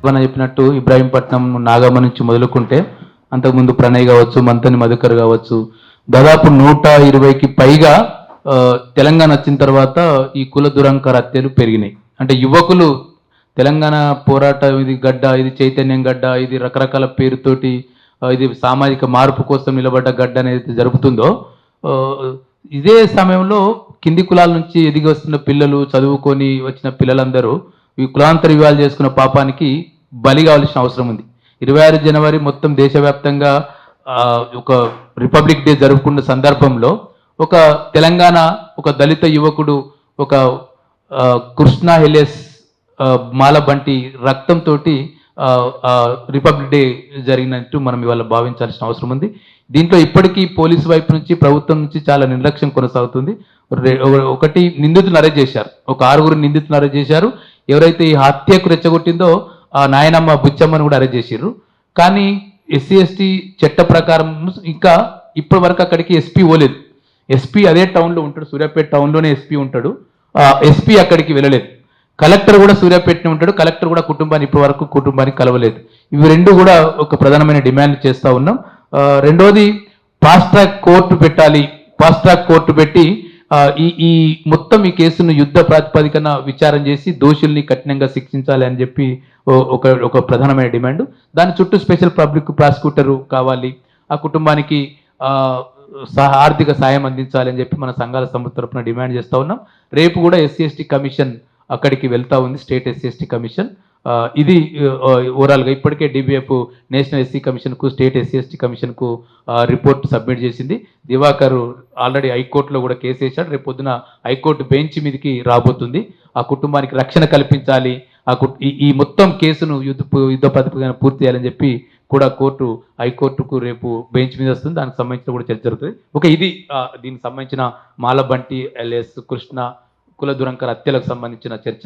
అప్పన్న చెప్పినట్టు ఇబ్రాహీంపట్నం నాగమ్మ నుంచి మొదలుకుంటే అంతకుముందు ప్రణయ్ కావచ్చు, మంతని మధుకర్ కావచ్చు, దాదాపు 120కి పైగా తెలంగాణ వచ్చిన తర్వాత ఈ కుల దురంకర హత్యలు పెరిగినాయి. అంటే యువకులు తెలంగాణ పోరాట ఇది గడ్డ, ఇది చైతన్యం గడ్డ, ఇది రకరకాల పేరుతోటి ఇది సామాజిక మార్పు కోసం నిలబడ్డ గడ్డ అనేది జరుగుతుందో, ఇదే సమయంలో కింది కులాల నుంచి ఎదిగి వస్తున్న పిల్లలు, చదువుకొని వచ్చిన పిల్లలందరూ ఈ కులాంతర వివాహాలు చేసుకున్న పాపానికి బలి కావాల్సిన అవసరం ఉంది. 26 జనవరి మొత్తం దేశవ్యాప్తంగా ఒక రిపబ్లిక్ డే జరుపుకున్న సందర్భంలో ఒక తెలంగాణ ఒక దళిత యువకుడు ఒక కృష్ణ హెలెస్ మాలబంటి రక్తంతో రిపబ్లిక్ డే జరిగినట్టు మనం ఇవాళ భావించాల్సిన అవసరం ఉంది. దీంట్లో ఇప్పటికీ పోలీసు వైపు నుంచి, ప్రభుత్వం నుంచి చాలా నిర్లక్ష్యం కొనసాగుతుంది. ఒకటి నిందితులను అరెస్ట్ చేశారు, ఒక 6 నిందితులను అరెస్ట్ చేశారు. ఎవరైతే ఈ హత్యకు రెచ్చగొట్టిందో ఆ నాయనమ్మ బుచ్చమ్మను కూడా అరెస్ట్ చేశారు. కానీ ఎస్సీ ఎస్టీ చట్ట ప్రకారం ఇంకా ఇప్పటి వరకు అక్కడికి ఎస్పీ పోలేదు. ఎస్పీ అదే టౌన్లో ఉంటాడు, సూర్యాపేట టౌన్లోనే ఎస్పీ ఉంటాడు. ఎస్పీ అక్కడికి వెళ్ళలేదు. కలెక్టర్ కూడా సూర్యాపేటనే ఉంటాడు. కలెక్టర్ కూడా ఇప్పటి వరకు కుటుంబానికి కలవలేదు. ఇవి రెండు కూడా ఒక ప్రధానమైన డిమాండ్ చేస్తూ ఉన్నాం. రెండోది ఫాస్ట్ ట్రాక్ కోర్టు పెట్టాలి. ఫాస్ట్ ట్రాక్ కోర్టు పెట్టి ఈ మొత్తం ఈ కేసును యుద్ధ ప్రాతిపదికన విచారణ చేసి దోషుల్ని కఠినంగా శిక్షించాలి అని చెప్పి ఒక ప్రధానమైన డిమాండ్. దాని చుట్టూ స్పెషల్ పబ్లిక్ ప్రాసిక్యూటర్ కావాలి, ఆ కుటుంబానికి ఆర్థిక సాయం అందించాలి అని చెప్పి మన సంఘాల సంస్థ తరఫున డిమాండ్ చేస్తూ ఉన్నాం. రేపు కూడా ఎస్సీ ఎస్టీ కమిషన్ అక్కడికి వెళ్తా ఉంది, స్టేట్ ఎస్సీ ఎస్టీ కమిషన్. ఇది ఓవరాల్గా ఇప్పటికే డిబిఎఫ్ నేషనల్ ఎస్సీ కమిషన్కు, స్టేట్ ఎస్సీ ఎస్టీ కమిషన్కు రిపోర్ట్ సబ్మిట్ చేసింది. దివాకర్ ఆల్రెడీ హైకోర్టులో కూడా కేసు వేశాడు. రేపు పొద్దున హైకోర్టు బెంచ్ మీదకి రాబోతుంది. ఆ కుటుంబానికి రక్షణ కల్పించాలి, ఈ మొత్తం కేసును యుద్ధ ప్రాతిపదికన పూర్తి చేయాలని చెప్పి కూడా హైకోర్టుకు రేపు బెంచ్ మీద వస్తుంది. దానికి సంబంధించిన కూడా చర్చ జరుగుతుంది. ఇది దీనికి సంబంధించిన మాలబంటి ఎల్ఎస్ కృష్ణ కుల దురంకర హత్యలకు సంబంధించిన చర్చ.